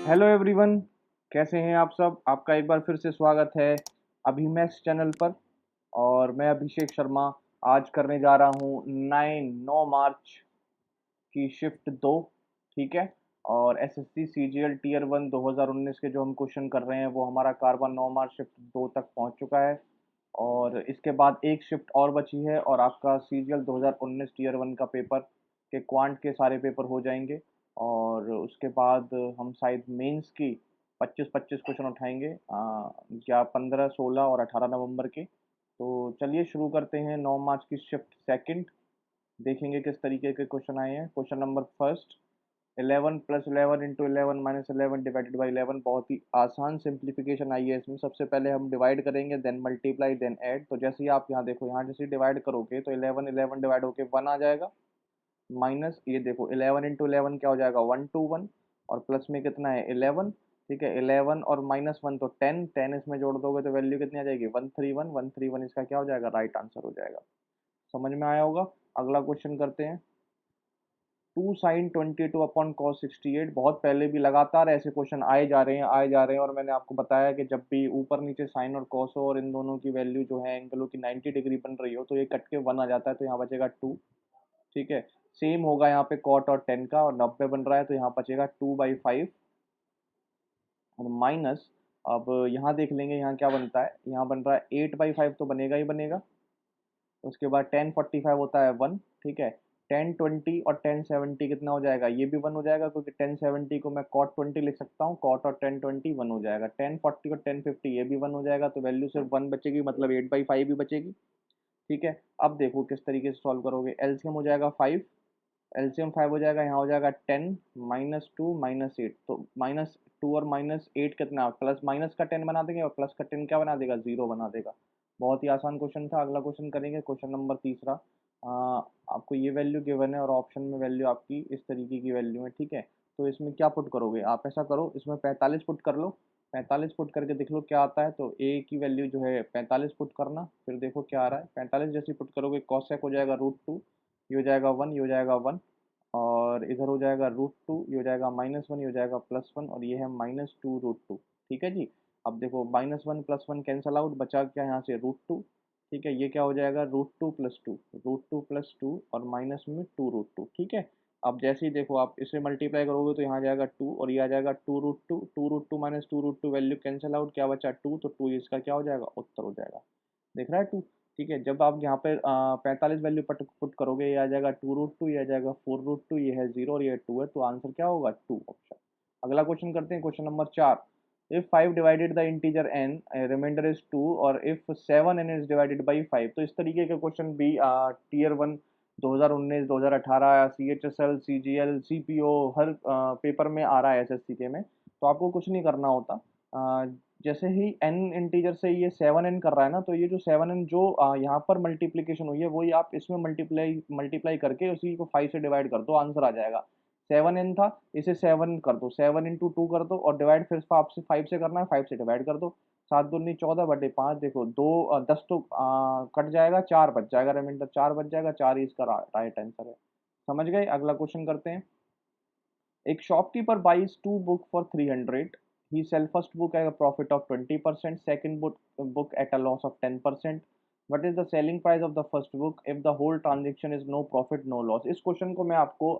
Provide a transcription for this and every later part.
Hello everyone, कैसे हैं आप सब। आपका एक बार फिर से स्वागत है अभिमैक्स चैनल पर। और मैं अभिषेक शर्मा आज करने जा रहा हूँ 9 मार्च की शिफ्ट 2। ठीक है। और एसएससी सीजीएल टीयर 1 2019 के जो हम क्वेश्चन कर रहे हैं वो हमारा कार्बन 9 मार्च शिफ्ट 2 तक पहुँच चुका है। और इसके बाद एक शिफ्ट और बची है और आपका सीजीएल 2019 टीयर 1 का पेपर के क्वांट के सारे पेपर हो जाएंगे। और उसके बाद हम शायद मेंस की 25-25 क्वेश्चन उठाएंगे, या 15, 16 और 18 नवंबर के। तो चलिए शुरू करते हैं 9 मार्च की शिफ्ट सेकंड। देखेंगे किस तरीके के क्वेश्चन आए हैं। Question number first, 11 plus 11 into 11 minus 11 divided by 11। बहुत ही आसान सिंप्लीफिकेशन आई है इसमें। सबसे पहले हम डिवाइड करेंगे, देन मल्टीप्लाई, देन ऐड। तो जैसे ही आप यहाँ देखो, यहाँ जैसे डिवाइड करोगे तो 11 11 डिवाइड होके 1 आ जाएगा। माइनस ये देखो 11 इंटू 11 क्या हो जाएगा, 1 2 1। और प्लस में कितना है, 11। ठीक है, 11 और माइनस 1 तो 10, 10 इसमें जोड़ दोगे तो वैल्यू कितनी आ जाएगी, 131। 131 इसका क्या हो जाएगा, राइट आंसर हो जाएगा। समझ में आया होगा। अगला क्वेश्चन करते हैं। 2 sin 22 अपॉन cos 68। बहुत पहले भी लगातार ऐसे क्वेश्चन आए जा रहे हैं और मैंने आपको बताया कि जब भी ऊपर नीचे साइन और कॉस हो और इन दोनों की वैल्यू जो है एंगलों की 90 डिग्री बन रही हो तो ये कट के 1 आ जाता है, तो यहाँ बचेगा 2। ठीक है। सेम होगा यहाँ पे कॉट और टेन का, और 90 बन रहा है तो यहाँ बचेगा 2/5। और माइनस, अब यहाँ देख लेंगे यहाँ क्या बनता है, यहाँ बन रहा है 8/5 तो बनेगा ही बनेगा। उसके बाद 1045 होता है 1। ठीक है। 1020 और 1070 कितना हो जाएगा, ये भी 1 हो जाएगा क्योंकि 1070 को मैं कॉट 20 लिख सकता हूँ। कॉट और 1020 1 हो जाएगा। 1040 और 1050 ये भी 1 हो जाएगा, तो वैल्यू सिर्फ 1 बचेगी, मतलब 8/5 ही बचेगी। ठीक है। अब देखो किस तरीके से सॉल्व करोगे। एलसीएम हो जाएगा 5। एलसीएम 5 हो जाएगा, यहाँ हो जाएगा 10 -2 -8। तो -2 और -8 कितना, प्लस माइनस का 10 बना देंगे और प्लस का 10 क्या बना देगा, 0 बना देगा। बहुत ही आसान क्वेश्चन था। अगला क्वेश्चन करेंगे, क्वेश्चन नंबर तीसरा। आपको ये वैल्यू गिवन है और ऑप्शन में वैल्यू आपकी इस तरीके की वैल्यू है। ठीक है। तो इसमें क्या पुट करोगे, आप ऐसा करो, इसमें 45 पुट कर लो। 45 पुट करके देख लो क्या आता है। तो ए की वैल्यू जो है 45 पुट करना, फिर देखो क्या आ रहा है। 45 जैसे पुट करोगे कॉसेक हो जाएगा √2, ये हो जाएगा 1, ये हो जाएगा 1। और इधर हो जाएगा √2, ये हो जाएगा -1, ये हो जाएगा +1, और ये है -2 √2। ठीक है जी। अब देखो -1 +1 कैंसल आउट, बचा क्या यहाँ से, √2। ठीक है, ये क्या हो जाएगा, √2 + 2, √2 + 2 और माइनस में 2 √2। ठीक है। अब जैसे ही देखो आप इसे मल्टीप्लाई करोगे तो यहाँ आ जाएगा 2 और ये आ जाएगा 2 √2। 2 √2 माइनस 2 √2 वैल्यू कैंसिल आउट, क्या बचा 2, तो 2 इसका क्या हो जाएगा, उत्तर हो जाएगा। दिख रहा है 2। ठीक है। जब आप यहाँ पे 45 वैल्यू पट पुट करोगे, ये आ जाएगा 2 √2, ये आ जाएगा 4 √2, ये है 0 और ये 2 है, तो आंसर क्या होगा, 2 ऑप्शन। अगला क्वेश्चन करते हैं, question number 4। If 5 divided the integer n, remainder is 2, और if 7n is divided by 5। तो इस तरीके के क्वेश्चन भी टीयर 1 2019, 2018, CHSL, CGL, CPO हर पेपर में आ रहा है एसएससी के में। तो आपको कुछ नहीं करना होता। जैसे ही n इंटीजर से ये 7n कर रहा है ना, तो ये जो 7n जो यहाँ पर मल्टीप्लीकेशन हुई है वही आप इसमें मल्टीप्लाई मल्टीप्लाई करके उसी को 5 से डिवाइड कर दो, आंसर आ जाएगा। 7n था, इसे 7 कर दो, 7 × 2 कर दो, और डिवाइड फिर आपसे 5 से करना है, 5 से डिवाइड कर दो। 7 दूनी 14/5। देखो 10 तो कट जाएगा, 4 बच जाएगा, रिमाइंडर 4 बच जाएगा, 4 ही इसका राइट आंसर है। समझ गए। अगला क्वेश्चन करते हैं। एक shopkeeper buys 2 book for 300। He sell first book at a profit of 20%, second book at a loss of 10%. What is the selling price of the first book if the whole transaction is no profit no loss? इस question को मैं आपको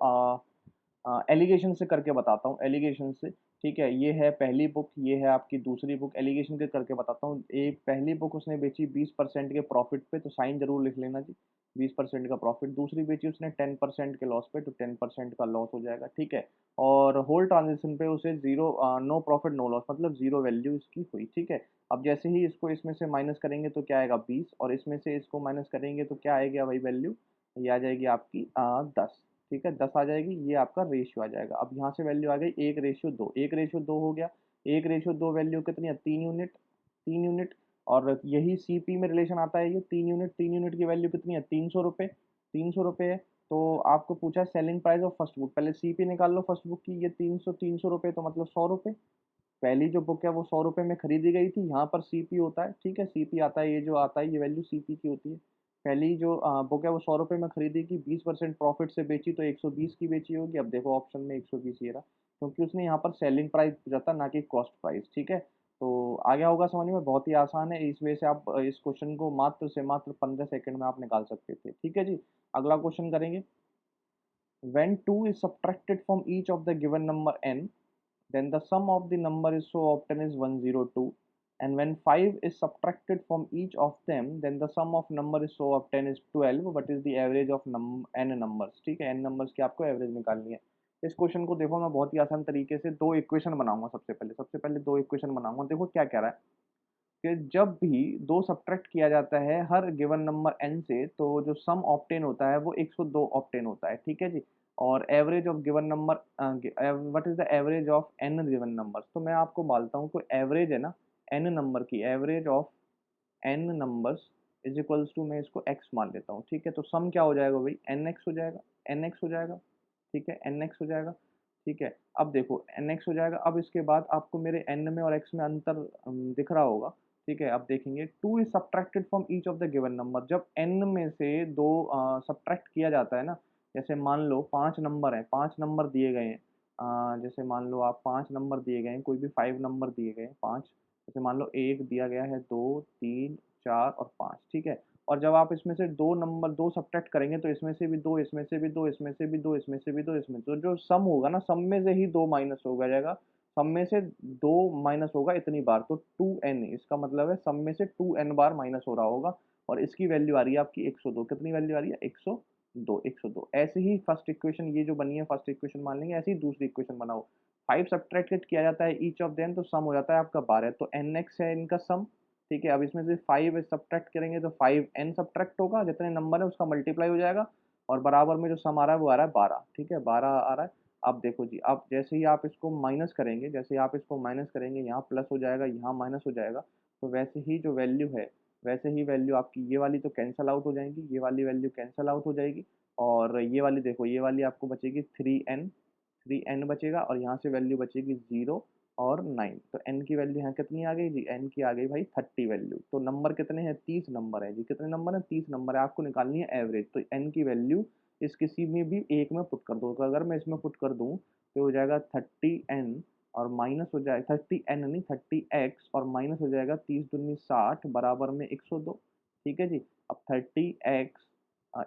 allegation से करके बताता हूँ, allegation से। ठीक है, ये है पहली बुक, ये है आपकी दूसरी बुक। एलिगेशन के करके बताता हूँ। एक पहली बुक उसने बेची 20% के प्रॉफिट पे, तो साइन जरूर लिख लेना जी, 20% का प्रॉफिट। दूसरी बेची उसने 10% के लॉस पे, तो 10% का लॉस हो जाएगा। ठीक है। और होल ट्रांजेक्शन पे उसे zero, no profit no loss, मतलब जीरो वैल्यू इसकी हुई। ठीक है। अब जैसे ही इसको इसमें से माइनस करेंगे तो क्या आएगा, 20, और इसमें से इसको माइनस करेंगे तो क्या आएगी वही वैल्यू, ये आ जाएगी आपकी 10। ठीक है, 10 आ जाएगी, ये आपका रेशियो आ जाएगा। अब यहाँ से वैल्यू आ गई 1:2, 1:2 हो गया। 1:2 वैल्यू कितनी है, 3 यूनिट, 3 यूनिट। और यही सीपी में रिलेशन आता है, ये 3 यूनिट, 3 यूनिट की वैल्यू कितनी है, 300 रुपये, 300 रुपये है। तो आपको पूछा selling price of first book, पहले सीपी निकाल लो फर्स्ट बुक की, ये 300 रुपये, तो मतलब 100 रुपये। पहली जो बुक है वो 100 रुपये में खरीदी गई थी, यहाँ पर सीपी होता है। ठीक है, सीपी आता है, ये जो आता है ये वैल्यू सीपी की होती है। पहली जो बुक है वो 100 रुपये में खरीदी की, 20% प्रॉफिट से बेची, तो 120 की बेची होगी। अब देखो ऑप्शन में 120 ये रहा, क्योंकि उसने यहाँ पर सेलिंग प्राइस पूछा था, ना कि कॉस्ट प्राइस। ठीक है, तो आ गया होगा समझ में, बहुत ही आसान है। इस वजह से आप इस क्वेश्चन को मात्र से मात्र 15 सेकंड में आप निकाल सकते थे। ठीक है जी, अगला क्वेश्चन करेंगे। When 2 is subtracted from each of the given number n, then the sum of the number is so often is 102. And when 5 is subtracted from each of them, then the sum of number is so often is 12. What is the average of n numbers? ठीक है, n numbers की आपको average निकालनी है। इस question को देखो, मैं बहुत ही आसान तरीके से दो इक्वेशन बनाऊंगा। सबसे पहले दो इक्वेशन बनाऊंगा। देखो क्या कह रहा है कि जब भी दो सब्ट्रैक्ट किया जाता है हर गिवन नंबर n से, तो जो सम ऑब्टेन होता है वो 102 ऑब्टेन होता है। ठीक है जी, और average of given number, what is the average of n given numbers. तो मैं आपको बोलता हूँ कोई एवरेज है ना n नंबर की, average of n numbers is equals to, मैं इसको x मान लेता हूँ। ठीक है, तो सम क्या हो जाएगा भाई, nx हो जाएगा, nx हो जाएगा। ठीक है, nx हो जाएगा। ठीक है, अब देखो nx हो जाएगा। अब इसके बाद आपको मेरे n में और x में अंतर दिख रहा होगा। ठीक है, अब देखेंगे 2 is subtracted from each of the given number. जब n में से दो सब्ट्रैक्ट किया जाता है ना, जैसे मान लो 5 नंबर हैं, 5 नंबर दिए गए हैं। जैसे मान लो आप 5 नंबर दिए गए हैं, कोई भी 5 नंबर दिए गए हैं 5। जैसे मान लो 1 दिया गया है, 2, 3, 4 और 5। ठीक है, और जब आप इसमें से दो नंबर दो सब्ट्रैक्ट करेंगे, तो इसमें से भी दो, इसमें से भी दो, इसमें से भी दो, इसमें से भी दो, इसमें तो जो सम होगा ना, सम में से ही दो माइनस होगा जाएगा। सम में से दो माइनस होगा इतनी बार, तो 2n, इसका मतलब है सम में से 2n बार माइनस हो रहा होगा। और इसकी वैल्यू आ रही है आपकी 102। कितनी वैल्यू आ रही है, 102, 102। ऐसे ही फर्स्ट इक्वेशन, ये जो बनी है फर्स्ट इक्वेशन मान लेंगे। ऐसे ही दूसरी इक्वेशन बनाओ। 5 सब्ट्रैक्टेड किया जाता है ईच ऑफ देम, तो सम हो जाता है आपका 12। तो nx है इनका सम। ठीक है, अब इसमें से 5 सब्ट्रैक्ट करेंगे तो 5n सब्ट्रैक्ट होगा, जितने नंबर है उसका मल्टीप्लाई हो जाएगा, और बराबर में जो सम आ रहा है वो आ रहा है 12। ठीक है, 12 आ रहा है। अब देखो जी, अब जैसे ही आप इसको माइनस करेंगे, जैसे ही आप इसको माइनस करेंगे, यहाँ प्लस हो जाएगा, यहाँ माइनस हो जाएगा, तो वैसे ही जो वैल्यू है, वैसे ही वैल्यू आपकी ये वाली तो कैंसल आउट हो जाएंगी, ये वाली वैल्यू कैंसल आउट हो जाएगी, और ये वाली देखो, ये वाली आपको बचेगी 3n, 3n बचेगा, और यहाँ से वैल्यू बचेगी 0 और 9। तो n की वैल्यू यहाँ कितनी आ गई जी, n की आ गई भाई 30 वैल्यू। तो नंबर कितने हैं, 30 नंबर है जी। कितने नंबर है, 30 नंबर है। आपको निकालनी है एवरेज। तो n की वैल्यू इस किसी में भी एक में पुट कर दो। तो अगर मैं इसमें पुट कर दूँ, तो हो जाएगा 30n, और माइनस हो जाएगा 30n नहीं 30x, और माइनस हो जाएगा 30 दूनी 60 बराबर में 102। ठीक है जी, अब 30x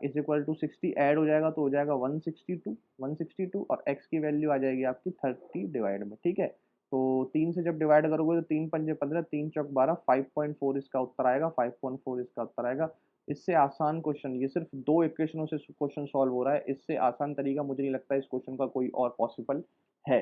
is equal to 60 add हो जाएगा, तो हो जाएगा 162, 162, और x की वैल्यू आ जाएगी आपकी 30 डिवाइड में। ठीक है, तो 3 से जब डिवाइड करोगे, तो 3 पंजे 15, 3 चौक 12, 5.4 इसका उत्तर आएगा, 5.4 इसका उत्तर आएगा। इससे आसान क्वेश्चन, ये सिर्फ दो इक्वेशनों से क्वेश्चन सॉल्व हो रहा है। इससे आसान तरीका मुझे नहीं लगता इस क्वेश्चन का कोई और पॉसिबल है।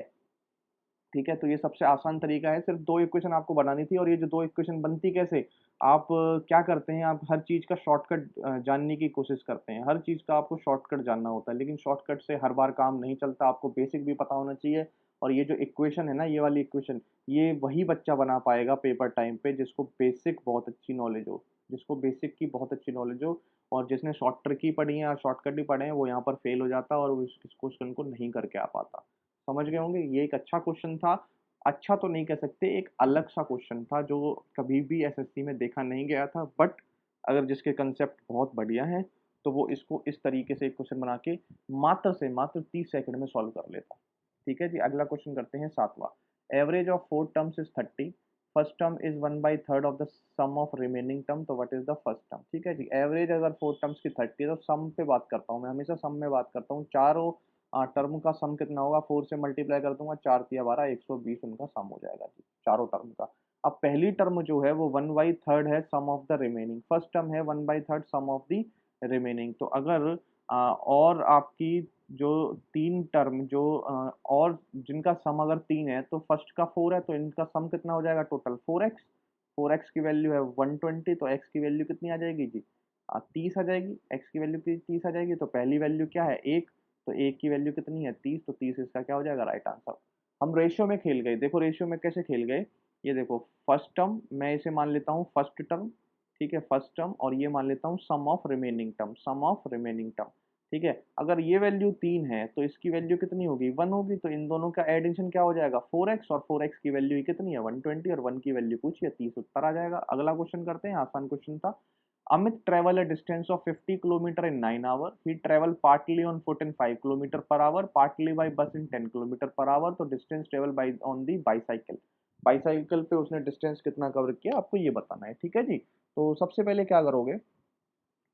ठीक है, तो ये सबसे आसान तरीका है। सिर्फ दो इक्वेशन आपको बनानी थी, और ये जो दो इक्वेशन बनती कैसे, आप क्या करते हैं, आप हर चीज़ का शॉर्टकट जानने की कोशिश करते हैं। हर चीज़ का आपको शॉर्टकट जानना होता है, लेकिन शॉर्टकट से हर बार काम नहीं चलता। आपको बेसिक भी पता होना चाहिए। और ये जो इक्वेशन है ना, ये वाली इक्वेशन, ये वही बच्चा बना पाएगा पेपर टाइम पे जिसको बेसिक बहुत अच्छी नॉलेज हो, जिसको बेसिक की बहुत अच्छी नॉलेज हो। और जिसने शॉर्ट ट्रिक ही पढ़ी है और शॉर्टकट ही पढ़े हैं, वो यहाँ पर फेल हो जाता है, और वो इस क्वेश्चन को नहीं करके आ पाता। समझ गए होंगे, ये एक अच्छा क्वेश्चन था। अच्छा तो नहीं कह सकते, एक अलग सा क्वेश्चन था जो कभी भी एसएससी में देखा नहीं गया था। बट अगर जिसके कंसेप्ट बहुत बढ़िया हैं, तो वो इसको इस तरीके से एक क्वेश्चन बना के मात्र से मात्र 30 सेकंड में सॉल्व कर लेता। ठीक है जी, अगला क्वेश्चन करते हैं 7वां। Average of 4 terms is 30। First term is 1/3 of the sum of remaining term, तो what is the first term. ठीक है जी, एवरेज अगर 4 टर्म्स की 30 है, तो सम पे बात करता हूँ मैं, हमेशा सम में बात करता हूँ। चारों टर्म का सम कितना होगा, 4 से मल्टीप्लाई कर दूंगा, 4 तिया 12, 120 उनका सम हो जाएगा जी, चारों टर्म का। अब पहली टर्म जो है वो 1/3 है sum of the remaining, first term है 1/3 सम ऑफ द रिमेनिंग। तो अगर और आपकी जो तीन टर्म जो और जिनका सम अगर 3 है, तो फर्स्ट का 4 है, तो इनका सम कितना हो जाएगा टोटल 4x। 4x की वैल्यू है 120, तो x की वैल्यू कितनी आ जाएगी जी, 30 आ जाएगी। x की वैल्यू 30 आ जाएगी, तो पहली वैल्यू क्या है, 1, तो 1 की वैल्यू कितनी है 30, तो 30 इसका क्या हो जाएगा राइट आंसर। हम रेशियो में खेल गए। देखो रेशियो में कैसे खेल गए, ये देखो फर्स्ट टर्म मैं इसे मान लेता हूँ फर्स्ट टर्म। ठीक है, फर्स्ट टर्म, और ये मान लेता हूँ sum of remaining term, sum of remaining term. ठीक है, अगर ये वैल्यू 3 है, तो इसकी वैल्यू कितनी होगी 1 होगी, तो इन दोनों का एडिशन क्या हो जाएगा 4x, और 4x की वैल्यू कितनी है 120, और 1 की वैल्यू पूछिए 30, उत्तर आ जाएगा। अगला क्वेश्चन करते हैं, आसान क्वेश्चन था। Amit travel a distance of 50 kilometer in 9 hours. He travel partly on foot in 5 kilometer per hour, partly by bus in 10 kilometer per hour. तो distance travel by on the bicycle. Bicycle पे उसने distance कितना cover किया आपको ये बताना है, ठीक है जी। तो सबसे पहले क्या करोगे,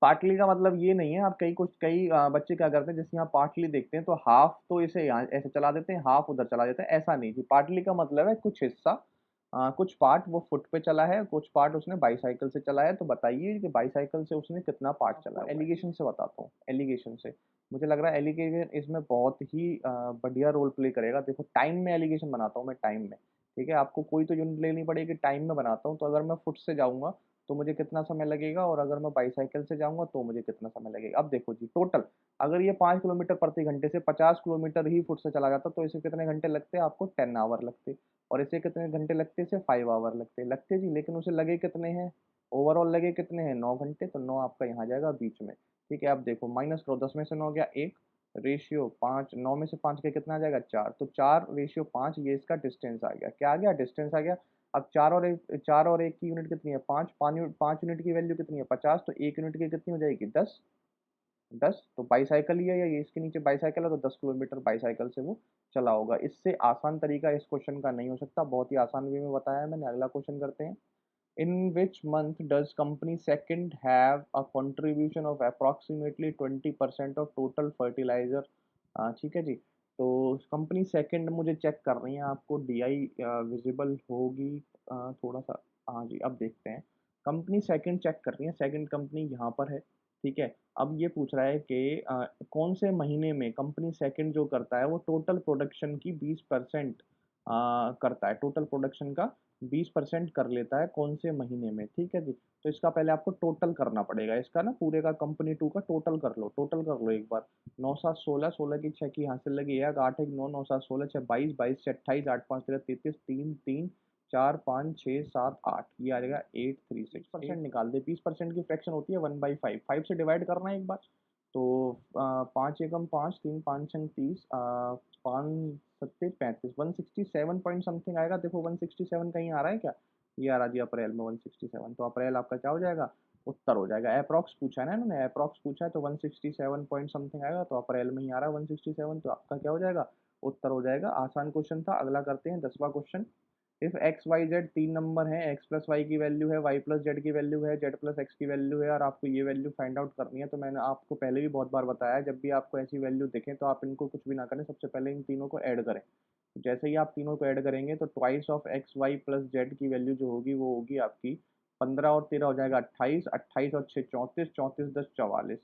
पार्टली का मतलब ये नहीं है, आप कई बच्चे क्या करते हैं, जैसे यहाँ पार्टली देखते हैं तो हाफ तो इसे यहाँ ऐसे चला देते हैं, हाफ उधर चला देते हैं, ऐसा नहीं जी। पार्टली का मतलब है कुछ हिस्सा, कुछ पार्ट वो फुट पे चला है, कुछ पार्ट उसने बाईसाइकिल से चला है। तो बताइए कि बाईसाइकिल से उसने कितना पार्ट चला हुआ है। एलिगेशन से बताता हूँ, एलिगेशन से मुझे लग रहा है एलिगेशन इसमें बहुत ही बढ़िया रोल प्ले करेगा। देखो टाइम में एलिगेशन बनाता हूँ मैं, टाइम में, ठीक है। आपको कोई तो यूनिट लेनी पड़ेगी, टाइम में बनाता हूँ। तो अगर मैं फुट से जाऊंगा तो मुझे कितना समय लगेगा, और अगर मैं बाईसाइकिल से जाऊंगा तो मुझे कितना समय लगेगा। अब देखो जी, टोटल अगर ये 5 किलोमीटर प्रति घंटे से 50 किलोमीटर ही फुट से चला जाता तो इसे कितने घंटे लगते, आपको 10 आवर लगते। और इसे कितने घंटे लगते, इसे 5 आवर लगते जी। लेकिन उसे लगे कितने हैं, ओवरऑल लगे कितने हैं, 9 घंटे। तो 9 आपका यहाँ जाएगा बीच में, ठीक है। अब देखो माइनस करो, 10 में से 9 गया 1, रेशियो 5, 9 में से 5 के कितना आ जाएगा 4, तो 4/5, ये इसका डिस्टेंस आ गया। क्या आ गया, डिस्टेंस आ गया। अब 4 और 1 की यूनिट कितनी है, 5, 5 यूनिट की वैल्यू कितनी है 50, तो 1 यूनिट की कितनी हो जाएगी 10। 10 तो बाईसाइकिल ही है, या ये इसके नीचे बाईसाइकिल है, तो 10 किलोमीटर बाईसाइकिल से वो चला होगा। इससे आसान तरीका इस क्वेश्चन का नहीं हो सकता, बहुत ही आसान वे में बताया है मैंने। अगला क्वेश्चन करते हैं। In which month does company second have a contribution of approximately 20% of total fertiliser. ठीक है जी। तो कंपनी सेकंड मुझे चेक कर रही है, आपको डी आई विजिबल होगी थोड़ा सा। हाँ जी, अब देखते हैं। कंपनी सेकंड चेक कर रही है, सेकंड कंपनी यहाँ पर है, ठीक है। अब ये पूछ रहा है कि कौन से महीने में कंपनी सेकंड जो करता है वो टोटल प्रोडक्शन की 20% करता है, टोटल प्रोडक्शन का 20% कर लेता है कौन से महीने में, ठीक है जी। तो इसका पहले आपको टोटल करना पड़ेगा, इसका ना पूरे का कंपनी टू का टोटल कर लो, टोटल कर लो एक बार। 9 7 16, 16 की 6 की हासिल लगी, 1 8 1 9, 9 7 16, 6 22, 22 से 28, 8 5 13 33, 3 3 4 5 6 7 8, ये आ जाएगा 836%। निकाल दे, 20% की फ्रैक्शन होती है 1/5, 5 से डिवाइड करना है एक बार। तो 5 एकम 5, 3 5 छंग 30, 5 सत्ते 35, 167 पॉइंट समथिंग आएगा। देखो 167 कहीं आ रहा है क्या, ये आ रहा जी अप्रैल में 167। तो अप्रैल आपका क्या हो जाएगा, उत्तर हो जाएगा। अप्रॉक्स पूछा है ना इन्होंने, अप्रॉक्स पूछा है तो 167 पॉइंट समथिंग आएगा, तो अप्रैल में ही आ रहा है 167, तो आपका क्या हो जाएगा, उत्तर हो जाएगा। आसान क्वेश्चन था। अगला करते हैं 10वां question. If X Y Z तीन नंबर है, एक्स प्लस वाई की वैल्यू है, वाई प्लस जेड की वैल्यू है, जेड प्लस एक्स की वैल्यू है, और आपको ये वैल्यू फाइंड आउट करनी है। तो मैंने आपको पहले भी बहुत बार बताया है, जब भी आपको ऐसी वैल्यू दिखे तो आप इनको कुछ भी ना करें, सबसे पहले इन तीनों को ऐड करें। तो जैसे ही आप तीनों को ऐड करेंगे तो twice of x y plus Z की वैल्यू जो होगी वो होगी आपकी 15 और 13 हो जाएगा 28, 28 और 6 34, 34 10 44,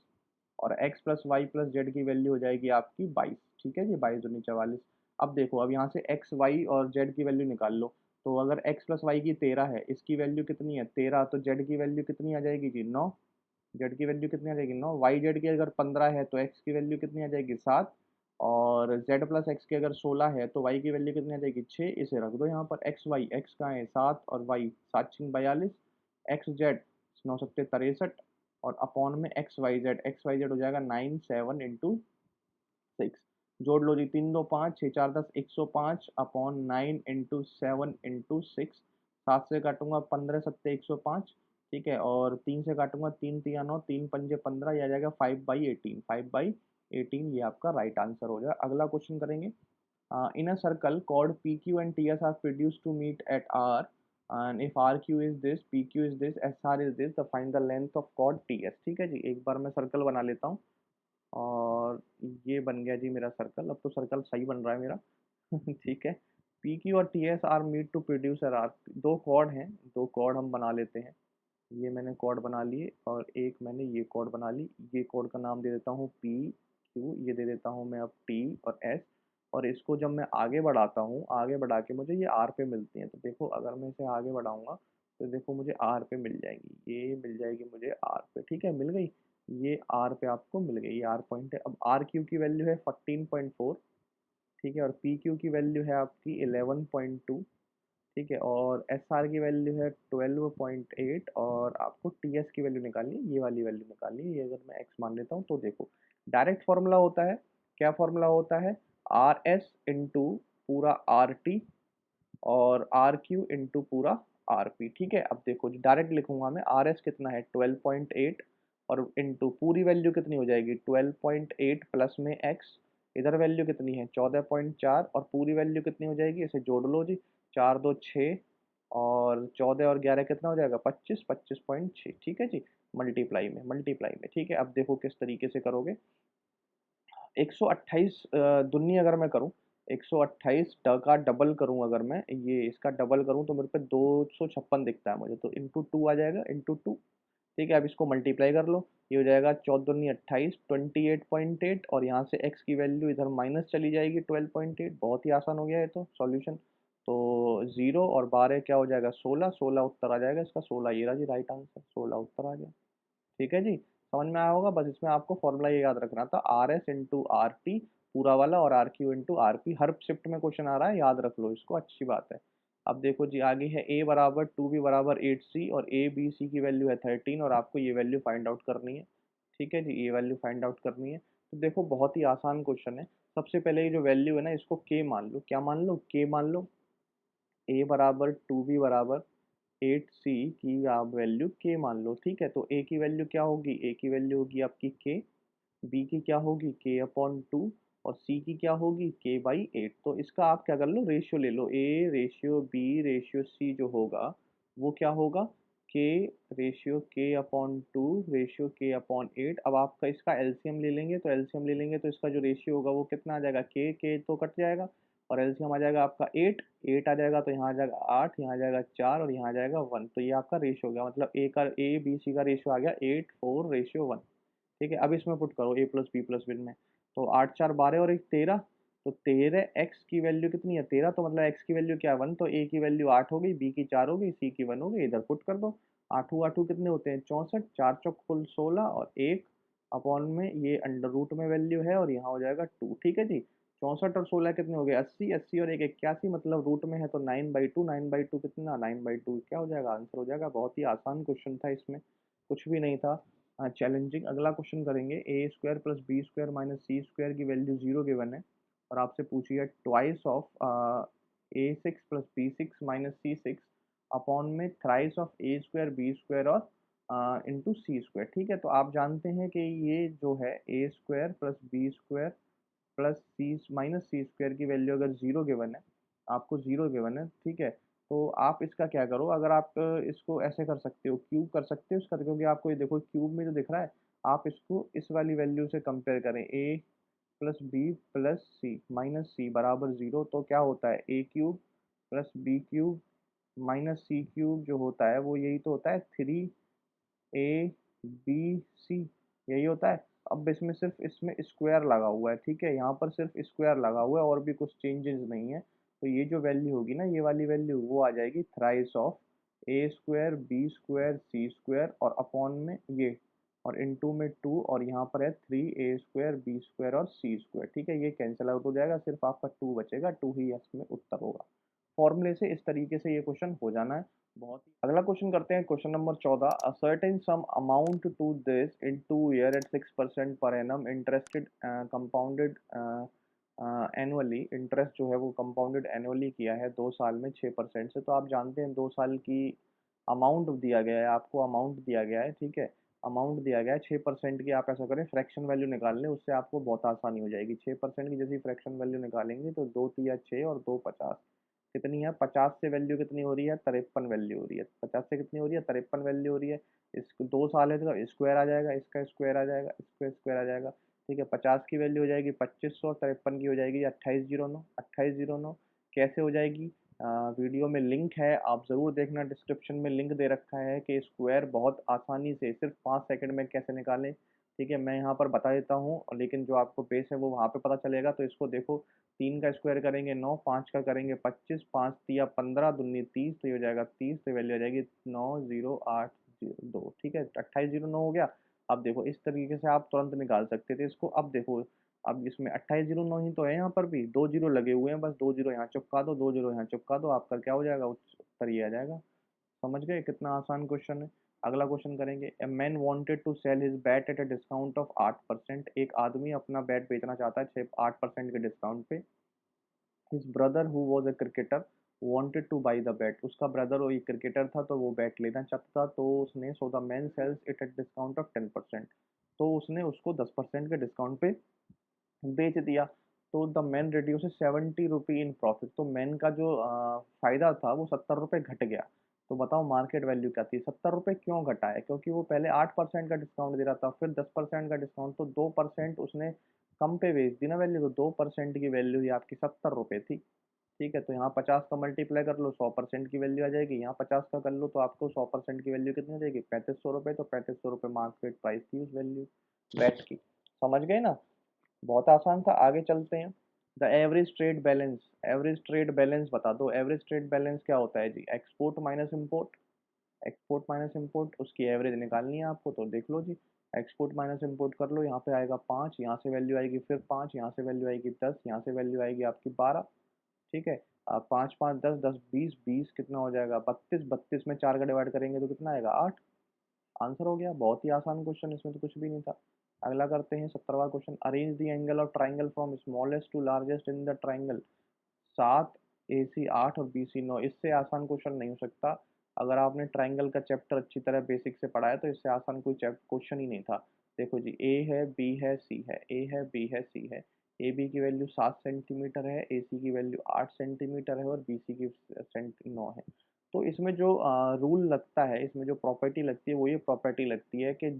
और x plus y plus Z की वैल्यू हो जाएगी आपकी 22, ठीक है जी, 22 दूनी 44। अब देखो, अब यहाँ से एक्स वाई और जेड की वैल्यू निकाल लो। तो अगर x प्लस वाई की 13 है, इसकी वैल्यू कितनी है 13, तो z की वैल्यू कितनी आ जाएगी जी 9, z की वैल्यू कितनी आ जाएगी 9। वाई जेड की अगर 15 है तो x की वैल्यू कितनी आ जाएगी 7, और z प्लस एक्स की अगर 16 है तो y की वैल्यू कितनी आ जाएगी 6। इसे रख दो यहाँ पर, एक्स वाई, एक्स कहाँ है 7 और y 7 6 42, एक्स जेड 9 सत्ते 63, और अपॉन में एक्स वाई जेड हो जाएगा 9 7 इंटू 6। जोड़ लो जी, 3 2 5 6 4 10, 105 अपॉन 9 इंटू 7 इंटू 6। 7 से काटूंगा 15 सत्ते 105, ठीक है। और 3 से काटूंगा 3 तिया 9, 3 पंजे 15, यह आ जाएगा 5/18, 5/18, ये आपका राइट आंसर हो जाएगा। अगला क्वेश्चन करेंगे। In a circle, chord PQ and TS are produced to meet at R, and if RQ is this, PQ is this, SR is this, तो find the length of chord TS। ठीक है जी, एक बार मैं circle बना लेता हूँ, और ये बन गया जी मेरा सर्कल। अब तो सर्कल सही बन रहा है मेरा। ठीक है। पी क्यू और T S are meet to produce R, दो कॉर्ड हैं, दो कॉर्ड हम बना लेते हैं। ये मैंने कॉर्ड बना लिए, और एक मैंने ये कॉर्ड बना ली। ये कॉर्ड का नाम दे देता हूँ पी क्यू, ये दे देता हूँ मैं अब टी और एस। और इसको जब मैं आगे बढ़ाता हूँ, आगे बढ़ा के मुझे ये आर पे मिलती हैं। तो देखो अगर मैं इसे आगे बढ़ाऊंगा तो देखो मुझे आर पे मिल जाएगी, ये मिल जाएगी मुझे आर पे, ठीक है, मिल गई। ये आर पे आपको मिल गई, ये आर पॉइंट है। अब आर क्यू की वैल्यू है 14.4, ठीक है, और पी क्यू की वैल्यू है आपकी 11.2, ठीक है, और एस आर की वैल्यू है 12.8, और आपको टी एस की वैल्यू निकालनी है, ये वाली वैल्यू निकालनी है। ये अगर मैं एक्स मान लेता हूँ तो देखो डायरेक्ट फॉर्मूला होता है, क्या फॉर्मूला होता है, आर एस इंटू पूरा आर टी, और आर क्यू इंटू पूरा RP, ठीक है। अब देखो जी डायरेक्ट लिखूंगा मैं, RS कितना है 12.8 और इंटू पूरी वैल्यू कितनी हो जाएगी 12.8 प्लस में x, इधर वैल्यू कितनी है 14.4 और पूरी वैल्यू कितनी हो जाएगी, इसे जोड़ लो जी, 4 2 6 और 14 और 11 कितना हो जाएगा 25, 25.6, ठीक है जी। मल्टीप्लाई में ठीक है। अब देखो किस तरीके से करोगे, 128 दुनी अगर मैं करूँ, 128 का डबल करूँ अगर मैं ये इसका डबल करूँ तो मेरे पे 256 दिखता है मुझे, तो इंटू टू आ जाएगा, इंटू टू, ठीक है। अब इसको मल्टीप्लाई कर लो, ये हो जाएगा 14 दूनी 28, 28.8 और यहाँ से x की वैल्यू इधर माइनस चली जाएगी 12.8, बहुत ही आसान हो गया है तो सॉल्यूशन। तो 0 और 12 क्या हो जाएगा 16, 16 उत्तर आ जाएगा इसका, 16 ये रहा जी राइट आंसर, 16 उत्तर आ गया, ठीक है जी। समझ में आया होगा, बस इसमें आपको फॉर्मूला ये याद रखना था, R S into R T पूरा वाला और R Q into R P, हर शिफ्ट में क्वेश्चन आ रहा है, याद रख लो इसको, अच्छी बात है। अब देखो जी आगे है ए बराबर 2 बी बराबर 8 सी और ए बी सी की वैल्यू है 13 और आपको ये वैल्यू फाइंड आउट करनी है, ठीक है जी, ये वैल्यू फाइंड आउट करनी है। तो देखो बहुत ही आसान क्वेश्चन है। सबसे पहले ये जो वैल्यू है ना इसको के मान लो, क्या मान लो, के मान लो। ए बराबर 2 बी बराबर 8 सी की आप वैल्यू के मान लो, ठीक है। तो ए की वैल्यू क्या होगी, ए की वैल्यू होगी आपकी के, बी की क्या होगी के अपॉन 2 और सी की क्या होगी के बाई 8। तो इसका आप क्या कर लो रेशियो ले लो, A ratio B ratio C जो होगा वो क्या होगा के रेशियो के अपॉन 2 रेशियो के अपॉन 8। अब आपका इसका एलसीएम ले लेंगे, तो एलसीएम ले लेंगे तो इसका जो रेशियो होगा वो कितना आ जाएगा, के तो कट जाएगा और एलसीएम आ जाएगा आपका 8, 8 आ जाएगा तो यहाँ आ जाएगा 8, यहाँ आ जाएगा 4 और यहाँ आ जाएगा 1। तो ये आपका रेशियो हो गया, मतलब ए बी सी का रेशियो आ गया 8 4 रेशियो 1, ठीक है। अब इसमें पुट करो ए प्लस बी प्लस बिन में, तो 8 4 12 और एक 13, तो 13 एक्स की वैल्यू कितनी है 13, तो मतलब एक्स की वैल्यू क्या है 1, तो ए की वैल्यू 8 हो गई, बी की 4 हो गई, सी की 1 हो गई, इधर पुट कर दो। आठू आठू कितने होते हैं 64, 4 चौक कुल 16 और एक अपॉन में ये अंडर रूट में वैल्यू है और यहाँ हो जाएगा 2, ठीक है जी। 64 और 16 कितने हो गए 80, 80 और एक 81, मतलब रूट में है तो 9/2, 9/2 कितना 9/2 क्या हो जाएगा आंसर हो जाएगा। बहुत ही आसान क्वेश्चन था, इसमें कुछ भी नहीं था चैलेंजिंग। अगला क्वेश्चन करेंगे, A square plus B square minus C square की वैल्यू 0 गिवन है और आपसे पूछी है twice of A6 plus B6 minus C6 upon में thrice of A square B square और इंटू सी स्क्वायर, ठीक है। तो आप जानते हैं कि ये जो है A square plus B square plus C minus C square की वैल्यू अगर 0 गिवन है, आपको 0 गिवन है, ठीक है। तो आप इसका क्या करो, अगर आप इसको ऐसे कर सकते हो, क्यूब कर सकते हो इसका, क्योंकि आपको ये देखो क्यूब में जो दिख रहा है, आप इसको इस वाली वैल्यू से कंपेयर करें, A plus B plus C minus C बराबर 0, तो क्या होता है A cube plus B cube minus C cube जो होता है वो यही तो होता है 3 AB C, यही होता है। अब इसमें सिर्फ इसमें स्क्वायर लगा हुआ है, ठीक है, यहाँ पर सिर्फ स्क्वायर लगा हुआ है और भी कुछ चेंजेस नहीं है। तो ये जो वैल्यू होगी ना, ये वाली वैल्यू वो आ जाएगी thrice of A square B square c square और अपॉन में ये और इनटू में 2 और यहाँ पर है 3 A स्क्वायर बी स्क्वायर और सी स्क्वायर, ठीक है। ये कैंसिल आउट हो जाएगा, सिर्फ आपका 2 बचेगा, 2 ही इसमें उत्तर होगा। फॉर्मूले से इस तरीके से ये क्वेश्चन हो जाना है। बहुत ही अगला क्वेश्चन करते हैं, question number 14, a certain sum amount to this in 2 year at 6% per annum interested compounded annually, interest जो है वो कंपाउंडेड एनुअली किया है 2 साल में 6% से। तो आप जानते हैं 2 साल की अमाउंट दिया गया है आपको, अमाउंट दिया गया है, ठीक है, अमाउंट दिया गया है 6% की। आप ऐसा करें फ्रैक्शन वैल्यू निकाल लें, उससे आपको बहुत आसानी हो जाएगी। 6% की जैसी फ्रैक्शन वैल्यू निकालेंगे तो 2 तिया 6 और 2 50 कितनी है, 50 से वैल्यू कितनी हो रही है 53 वैल्यू हो रही है, 50 से कितनी हो रही है 53 वैल्यू हो रही है। इस 2 साल है तो स्क्वायर आ जाएगा, इसका स्क्वायर आ जाएगा, इसका स्क्वायर आ जाएगा, ठीक है। 50 की वैल्यू हो जाएगी 2500, 53 की हो जाएगी 2809, 2809 कैसे हो जाएगी, वीडियो में लिंक है, आप ज़रूर देखना, डिस्क्रिप्शन में लिंक दे रखा है कि स्क्वायर बहुत आसानी से सिर्फ 5 सेकंड में कैसे निकालें, ठीक है। मैं यहाँ पर बता देता हूँ, लेकिन जो आपको बेस है वो वहाँ पे पता चलेगा। तो इसको देखो, 3 का स्क्वायर करेंगे 9, 5 का करेंगे 25, 5 तिया 15 दूनी 30, तो ये हो जाएगा 30, तो वैल्यू आ जाएगी 90802, ठीक है, 2809 हो गया। अब देखो इस तरीके से आप तुरंत निकाल सकते थे इसको। अब देखो, अब इसमें 2809 ही तो है, यहाँ पर भी 2 जीरो लगे हुए हैं, बस 2 जीरो यहाँ चिपका दो, 2 जीरो यहाँ चिपका दो, आपका क्या हो जाएगा उत्तर ये आ जाएगा। समझ गए कितना आसान क्वेश्चन है। अगला क्वेश्चन करेंगे, a man wanted to sell his bat at a discount of 8%, एक आदमी अपना बैट बेचना चाहता है 8% के डिस्काउंट पे। His brother who was a cricketer wanted two by the bat, उसका ब्रदर वो एक क्रिकेटर था तो वो बैट लेना चाहता था, तो उसने so the man sells it at discount of 10%, तो उसने उसको 10% के डिस्काउंट पे बेच दिया। तो the man reduces 70 rupee in profit, तो मैन का जो फायदा था वो 70 रुपये घट गया। तो बताओ मार्केट वैल्यू क्या थी, 70 रुपये क्यों घटा है, क्योंकि वो पहले 8% का डिस्काउंट दे रहा था, फिर 10% का डिस्काउंट, तो 2% उसने कम पे बेच दी ना वैल्यू, तो 2% की वैल्यू ही आपकी 70 रुपये थी। ठीक है, तो यहाँ 50 का मल्टीप्लाई कर लो, 100% की वैल्यू आ जाएगी, यहाँ 50 का कर लो तो आपको 100% की वैल्यू कितनी आ जाएगी, 3500 रुपये, तो 3500 रुपये मार्केट प्राइस थी उस वैल्यू बैट की। समझ गए ना, बहुत आसान था। आगे चलते हैं। The average trade balance, average trade balance बता दो। एवरेज ट्रेड बैलेंस क्या होता है जी, export minus import, export minus import, उसकी एवरेज निकालनी है आपको, तो देख लो जी, एक्सपोर्ट माइनस इम्पोर्ट कर लो, यहाँ पे आएगा 5, यहाँ से वैल्यू आएगी फिर 5, यहाँ से वैल्यू आएगी 10, यहाँ से वैल्यू आएगी आपकी 12। ठीक है, 5 5 10 10 20 20 कितना हो जाएगा 32, 32 में 4 का डिवाइड करेंगे तो कितना आएगा 8। आंसर हो गया, बहुत ही आसान क्वेश्चन, इसमें तो कुछ भी नहीं था। अगला करते हैं 17वां question. Arrange the angle of triangle from smallest to largest in the triangle. 7 AC 8 और BC 9, इससे आसान क्वेश्चन नहीं हो सकता। अगर आपने ट्राइंगल का चैप्टर अच्छी तरह बेसिक से पढ़ा है तो इससे आसान कोई क्वेश्चन ही नहीं था। देखो जी, ए है, बी है, सी है, ए है, बी है, सी है। ए बी की वैल्यू 7 सेंटीमीटर है, ए सी की वैल्यू 8 सेंटीमीटर है और बी सी की 9 है। तो इसमें जो रूल लगता है, इसमें जो प्रॉपर्टी लगती है वो ये प्रॉपर्टी लगती है कि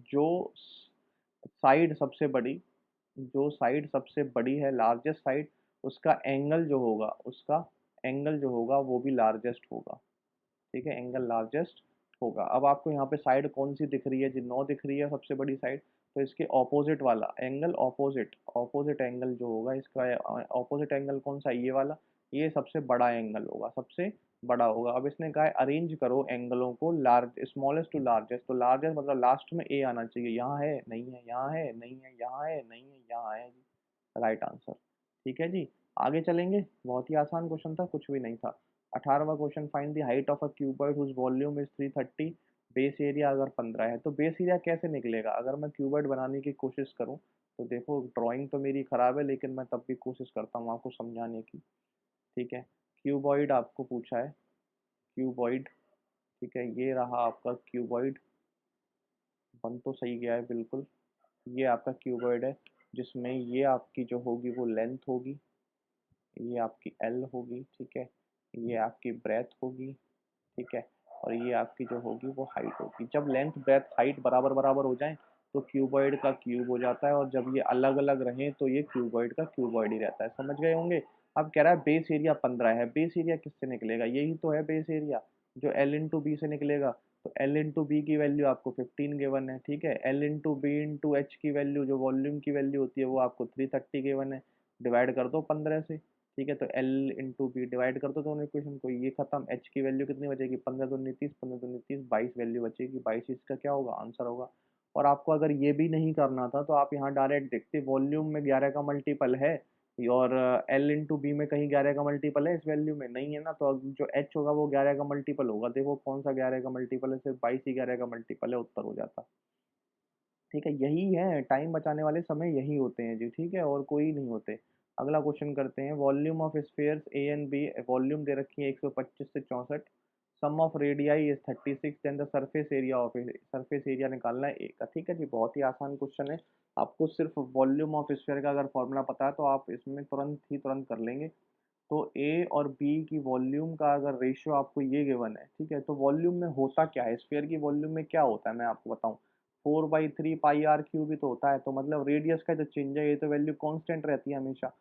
साइड सबसे बड़ी जो साइड सबसे बड़ी है, लार्जेस्ट साइड, उसका एंगल जो होगा, उसका एंगल जो होगा वो भी लार्जेस्ट होगा। ठीक है, एंगल लार्जेस्ट होगा। अब आपको यहाँ पे साइड कौन सी दिख रही है जी, 9 दिख रही है सबसे बड़ी साइड, तो इसके ऑपोजिट वाला एंगल, ऑपोजिट ऑपोजिट एंगल जो होगा इसका, ऑपोजिट एंगल कौन सा, ये वाला, ये सबसे बड़ा एंगल होगा, सबसे बड़ा होगा। अब इसने कहा है अरेंज करो एंगलों को लार्ज स्मॉलेस्ट टू लार्जेस्ट, तो लार्जेस्ट मतलब लास्ट में ए आना चाहिए, यहाँ है नहीं है, यहाँ है नहीं है, यहाँ है नहीं है, यहाँ है जी, राइट आंसर। ठीक है जी, आगे चलेंगे। बहुत ही आसान क्वेश्चन था, कुछ भी नहीं था। 18वां question, find the height of a cuboid whose volume is 330, base area अगर 15 है, तो बेस एरिया कैसे निकलेगा अगर मैं क्यूबॉइड बनाने की कोशिश करूं। तो देखो ड्राइंग तो मेरी खराब है, लेकिन मैं तब भी कोशिश करता हूँ आपको समझाने की। ठीक है, क्यूबॉइड आपको पूछा है, क्यूबॉइड। ठीक है, ये रहा आपका क्यूबॉइड, बन तो सही गया है बिल्कुल। ये आपका क्यूबॉइड है, जिसमें ये आपकी जो होगी वो लेंथ होगी, ये आपकी एल होगी। ठीक है, ये आपकी ब्रेथ होगी। ठीक है, और ये आपकी जो होगी वो हाइट होगी। जब लेंथ ब्रेथ हाइट बराबर बराबर हो जाए तो क्यूबॉइड का क्यूब हो जाता है, और जब ये अलग अलग रहें तो ये क्यूबॉइड का क्यूबॉइड ही रहता है। समझ गए होंगे। अब कह रहा है बेस एरिया 15 है, बेस एरिया किससे निकलेगा, यही तो है बेस एरिया, जो एल इंटू बी से निकलेगा। तो एल इंटू बी की वैल्यू आपको 15 गिवन है। ठीक है, l into b into h की वैल्यू जो वॉल्यूम की वैल्यू होती है वो आपको 330 गिवन है। डिवाइड कर दो 15 से। ठीक है, तो एल इंटू बी डिवाइड कर दो दोनों इक्वेशन को, ये खत्म। एच की वैल्यू कितनी बचेगी, 15 दूनी 30, 15 दूनी 30, 22 वैल्यू बचेगी। 22 इसका क्या होगा, आंसर होगा। और आपको अगर ये भी नहीं करना था तो आप यहाँ डायरेक्ट देखते, वॉल्यूम में 11 का मल्टीपल है, और एल इंटू बी में कहीं 11 का मल्टीपल है, इस वैल्यू में नहीं है ना, तो अब जो एच होगा वो 11 का मल्टीपल होगा। देखो कौन सा 11 का मल्टीपल है, सिर्फ 22 ही 11 का मल्टीपल है, उत्तर हो जाता। ठीक है, यही है टाइम बचाने वाले समय, यही होते हैं जी। ठीक है, और कोई नहीं होते। अगला क्वेश्चन करते हैं। Volume of spheres A and B, volume दे रखी है 125 से 64, sum of radii is 36, then the surface area of, surface area निकालना है ए का। ठीक है जी, बहुत ही आसान क्वेश्चन है। आपको सिर्फ वॉल्यूम ऑफ स्फीयर का अगर फॉर्मूला पता है तो आप इसमें तुरंत कर लेंगे। तो ए और बी की वॉल्यूम का अगर रेशियो आपको ये गिवन है, ठीक है, तो वॉल्यूम में होता क्या है, स्फीयर की वॉल्यूम में क्या होता है मैं आपको बताऊं। 4/3 पाई r क्यूब ही तो होता है, तो मतलब रेडियस का जो चेंज है ये तो वैल्यू कांस्टेंट रहती है हमेशा।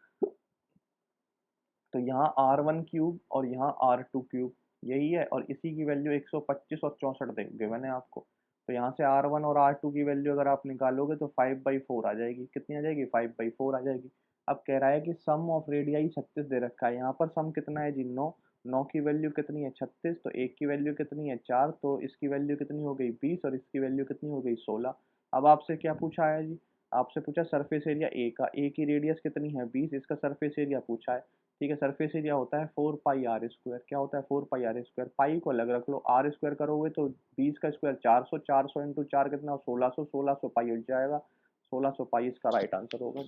तो यहाँ r1 क्यूब और यहाँ r2 क्यूब, यही है, और इसी की वैल्यू 125 और 64 दे गिवन है आपको। तो यहाँ से r1 और r2 की वैल्यू अगर आप निकालोगे तो 5/4 आ जाएगी। कितनी आ जाएगी, 5/4 आ जाएगी। अब कह रहा है कि सम ऑफ रेडियाई 36 दे रखा है, यहाँ पर सम कितना है जी, 9। 9 की वैल्यू कितनी है, 36, तो एक की वैल्यू कितनी है, 4, तो इसकी वैल्यू कितनी हो गई, 20, और इसकी वैल्यू कितनी हो गई, 16। अब आपसे क्या पूछा है जी, आपसे पूछा सरफेस एरिया ए का, ए की रेडियस कितनी है 20, इसका सरफेस एरिया पूछा है। ठीक है, सरफेस एरिया होता है 4 पाई r स्क्वायर। क्या होता है, 4 पाई r स्क्वायर, पाई को अलग रख लो, आर स्क्वायर करोगे तो 20 का स्क्वायर 400, 400 इंटू 4 कितना, 1600, 1600 पाई उठ जाएगा, 1600 पाई इसका राइट आंसर होगा।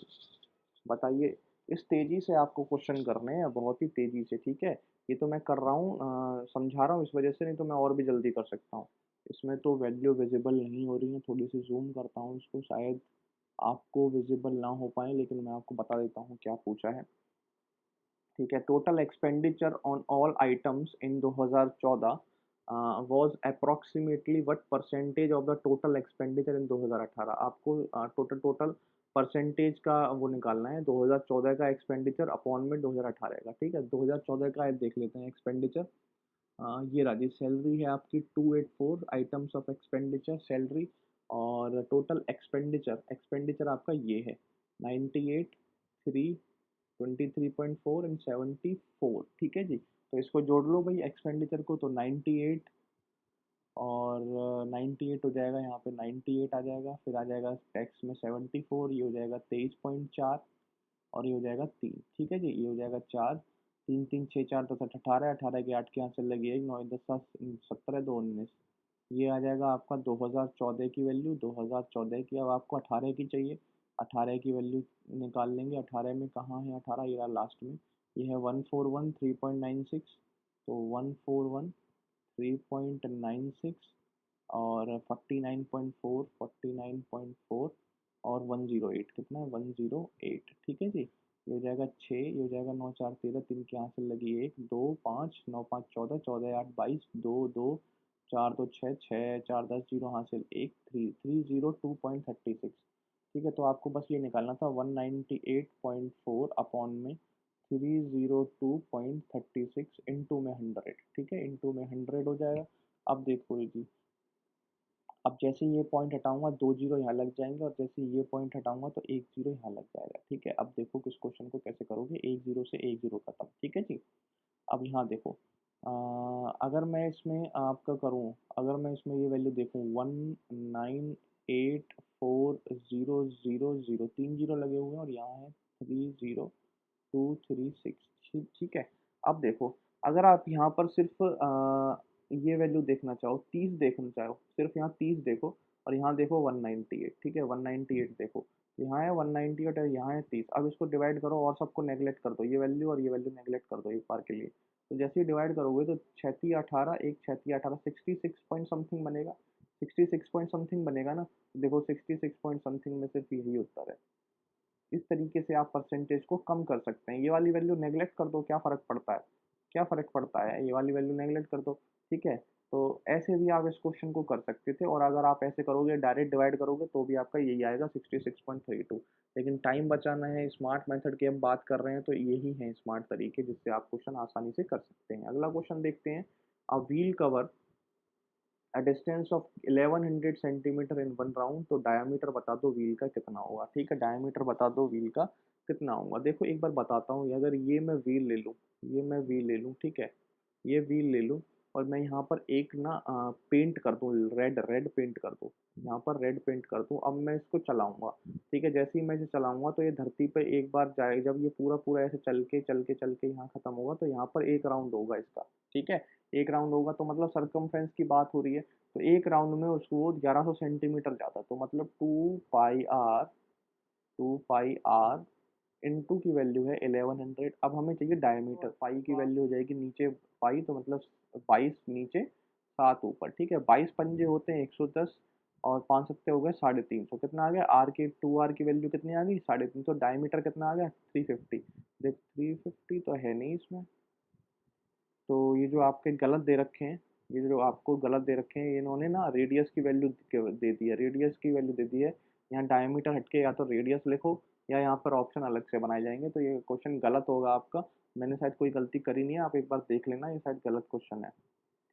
बताइए इस तेज़ी से आपको क्वेश्चन करने हैं, बहुत ही तेज़ी से, ठीक है? ये तो मैं कर रहा हूँ समझा रहा हूँ इस वजह से, नहीं तो मैं और भी जल्दी कर सकता हूँ। इसमें तो वैल्यू विज़िबल नहीं हो रही है, थोड़ी-सी ज़ूम करता हूँ इसको, शायद आपको विज़िबल ना हो पाएँ, लेकिन मैं आपको बता देता हूँ क्या पूछा है। ठीक है, total expenditure on all items in 2014 was approximately what percentage of the total expenditure in 2018। आपको टोटल टोटल परसेंटेज का वो निकालना है, 2014 का एक्सपेंडिचर अपॉन में 2018 का, ठीक है? 2014 का देख लेते हैं एक्सपेंडिचर। ये रहा जी, सैलरी है आपकी 284 आइटम्स ऑफ एक्सपेंडिचर सैलरी, और टोटल एक्सपेंडिचर एक्सपेंडिचर आपका ये है 98 3 23.4 एंड 74, ठीक है जी। तो इसको जोड़ लो भाई एक्सपेंडिचर को, तो 98 और 98 हो जाएगा, यहाँ पे 98 आ जाएगा, फिर आ जाएगा टैक्स में 74, ये हो जाएगा 23.4, और ये हो जाएगा 3, ठीक है जी। ये हो जाएगा 4, 3 3 6 4 तो 18, 18 के 8 के यहाँ से लगी 1 9 10 17 2 19, ये आ जाएगा आपका 2014 की वैल्यू, 2014 की। अब आपको 18 की चाहिए, 18 की वैल्यू निकाल लेंगे। 18 में कहाँ है 18, ये रहा लास्ट में, ये है 141 3.96, तो 141 3.96 और 49.4 49.4 और 108, कितना है 108, ठीक है जी। ये हो जाएगा 6, ये हो जाएगा 9 4 13, 3 के यहाँ से लगी 1 2 5 9 5 14, 14 8 22, 2 2 4 2 6 6 4 10, जीरो हासिल 1 3 302.36, ठीक है। तो आपको बस ये निकालना था 198.4 अपॉन में 302.36 इंटू में 100, ठीक है, इंटू में 100 हो जाएगा। अब देखो जी, अब जैसे ये पॉइंट हटाऊंगा 2 जीरो यहाँ लग जाएंगे, और जैसे ये पॉइंट हटाऊंगा तो 1 जीरो यहाँ लग जाएगा, ठीक है। अब देखो किस क्वेश्चन को कैसे करोगे, 1 जीरो से 1 जीरो खत्म, ठीक है जी। अब यहाँ देखो, अगर मैं इसमें आपका करूँ, अगर मैं इसमें ये वैल्यू देखूँ 1984000, 3 जीरो लगे हुए हैं, और यहाँ है 30236, ठीक है। अब देखो, अगर आप यहाँ पर सिर्फ ये वैल्यू देखना चाहो, 30 देखना चाहो, सिर्फ यहाँ 30 देखो, और यहाँ देखो 198, ठीक है, 198 देखो, तो यहाँ है 198 और यहाँ है 30। अब इसको डिवाइड करो और सबको नेगलेक्ट कर दो, ये वैल्यू और ये वैल्यू नेगलेक्ट कर दो एक बार के लिए। तो जैसे ही डिवाइड करोगे तो 36 18, एक 36 18 66 पॉइंट समथिंग बनेगा, 66 पॉइंट समथिंग बनेगा ना। देखो 66 पॉइंट समथिंग में सिर्फ यही उत्तर है। इस तरीके से आप परसेंटेज को कम कर सकते हैं। ये वाली वैल्यू नेगलेक्ट कर दो, क्या फ़र्क पड़ता है, क्या फ़र्क पड़ता है, ये वाली वैल्यू नेगलेक्ट कर दो, ठीक है। तो ऐसे भी आप इस क्वेश्चन को कर सकते थे, और अगर आप ऐसे करोगे डायरेक्ट डिवाइड करोगे तो भी आपका यही आएगा 66.32। लेकिन टाइम बचाना है, स्मार्ट मेथड की हम बात कर रहे हैं, तो यही है स्मार्ट तरीके जिससे आप क्वेश्चन आसानी से कर सकते हैं। अगला क्वेश्चन देखते हैं। A wheel cover a distance of 1100 centimetre in one round, तो डायमीटर बता दो व्हील का कितना होगा, ठीक है। डायमीटर बता दो व्हील का कितना होगा। देखो एक बार बताता हूँ, अगर ये मैं व्हील ले लूँ, ये मैं व्हील ले लूँ, ठीक है, ये व्हील ले लूँ, और मैं यहाँ पर एक ना पेंट कर दूँ, रेड रेड पेंट कर दूँ, यहाँ पर रेड पेंट कर दूँ। अब मैं इसको चलाऊंगा, ठीक है, जैसे ही मैं इसे चलाऊंगा तो ये धरती पे एक बार जाए, जब ये पूरा पूरा ऐसे चल के चल के चल के यहाँ खत्म होगा, तो यहाँ पर एक राउंड होगा इसका, ठीक है। एक राउंड होगा तो मतलब सरकमफ्रेंस की बात हो रही है, तो एक राउंड में उसको 1100 सेंटीमीटर जाता, तो मतलब 2 पाई आर इंटू की वैल्यू है 1100। अब हमें चाहिए डायमीटर, पाई की वैल्यू हो जाएगी नीचे पाई, तो मतलब 22 नीचे 7 ऊपर, ठीक है। 22 पंजे होते हैं 110, और 5 सत्ते हो गए 350, कितना आ गया आर की, 2 आर की वैल्यू कितनी आ गई 350, तो डायमीटर कितना आ गया 350। देख 350 तो है नहीं इसमें, तो ये जो आपके गलत दे रखे हैं, ये जो आपको गलत दे रखे हैं, इन्होंने ना रेडियस की वैल्यू दे दी है, रेडियस की वैल्यू दे दी है। यहाँ डायमीटर हटके या तो रेडियस लिखो, या यहाँ पर ऑप्शन अलग से बनाए जाएंगे, तो ये क्वेश्चन गलत होगा आपका। मैंने शायद कोई गलती करी नहीं है, आप एक बार देख लेना, ये शायद गलत क्वेश्चन है,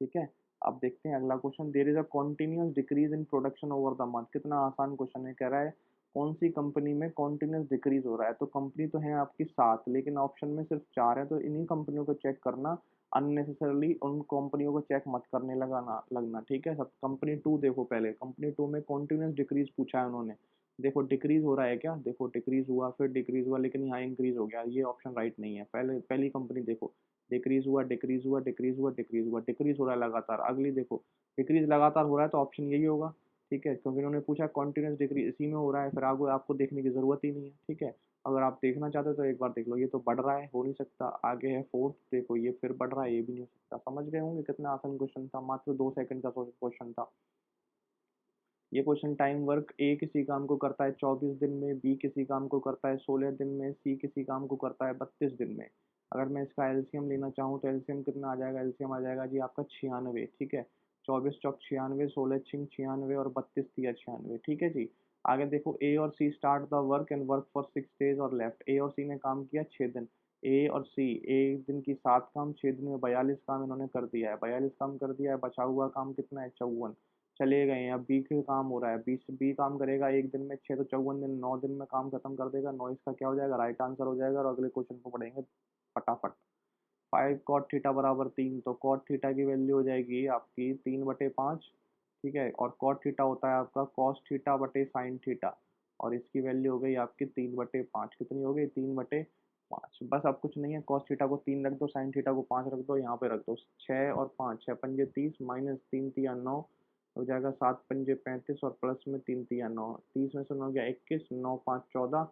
ठीक है। अब देखते हैं अगला question. There is a continuous decrease in production over the month, कितना आसान क्वेश्चन है। कह रहा है कौन सी कंपनी में कॉन्टिन्यूस डिक्रीज हो रहा है, तो कंपनी तो है आपकी 7, लेकिन ऑप्शन में सिर्फ 4 है, तो इन्हीं कंपनियों को चेक करना, अननेसेसरली उन कंपनियों को चेक मत करने लगाना लगना, ठीक है। सब कंपनी 2 देखो, पहले कंपनी 2 में कॉन्टिन्यूस डिक्रीज पूछा है उन्होंने, देखो डिक्रीज हो रहा है क्या, देखो डिक्रीज हुआ, फिर डिक्रीज हुआ, लेकिन यहाँ इंक्रीज हो गया, ये ऑप्शन राइट नहीं है। पहले पहली कंपनी देखो, डिक्रीज हुआ डिक्रीज हुआ डिक्रीज हुआ डिक्रीज हुआ, डिक्रीज हो रहा है लगातार। अगली देखो, डिक्रीज लगातार हो रहा है, तो ऑप्शन यही होगा, ठीक है, क्योंकि उन्होंने पूछा कॉन्टिन्यूस डिक्रीज, इसी में हो रहा है, फिर आगे आपको देखने की जरूरत ही नहीं है, ठीक है। अगर आप देखना चाहते हो तो एक बार देख लो, ये तो बढ़ रहा है, हो नहीं सकता। आगे है फोर्थ, देखो ये फिर बढ़ रहा है, ये भी नहीं हो सकता। समझ गए होंगे कितना आसान क्वेश्चन था, मात्र 2 सेकंड का क्वेश्चन था। ये क्वेश्चन टाइम वर्क ए किसी काम को करता है 24 दिन में, बी किसी काम को करता है 16 दिन में, सी किसी काम को करता है 32 दिन में। अगर मैं इसका एलसीएम लेना चाहूँ तो एलसीएम कितना आ जाएगा, एलसीएम आ जाएगा जी आपका 96। ठीक है, 24 चौक 96, 16 छियानवे और 32 तिया 96। ठीक है जी। आगे देखो, ए और C start the work and work for 6 days और लेफ्ट। ए और सी ने काम किया 6 दिन। ए और सी, एक दिन की 7 काम, 6 दिन में 42 काम इन्होंने कर दिया है। 42 काम कर दिया है, बचा हुआ काम कितना है, 54। चले गए हैं, अब बी के काम हो रहा है, बी बी काम करेगा एक दिन में 6, तो 54 दिन, 9 दिन में काम खत्म कर देगा। 9 इसका क्या हो जाएगा, राइट आंसर हो जाएगा। और अगले क्वेश्चन को पढ़ेंगे फटाफट। 5 cot थीटा बराबर 3, तो कॉट थीटा की वैल्यू हो जाएगी आपकी 3/5। ठीक है, और कॉट थीटा होता है आपका कॉस थीटा बटे साइन थीटा, और इसकी वैल्यू हो गई आपकी 3/5। कितनी हो गई, 3/5। बस अब कुछ नहीं है, कॉस थीटा को 3 रख दो, साइन थीटा को 5 रख दो, यहाँ पे रख दो 6 और 5, 6×5 = 30, -3 × 3 = 9, हो जाएगा 7×5 = 35 और प्लस में 3 × 3 = 9। 30 में से 9 गया 21, 9×5 = 14,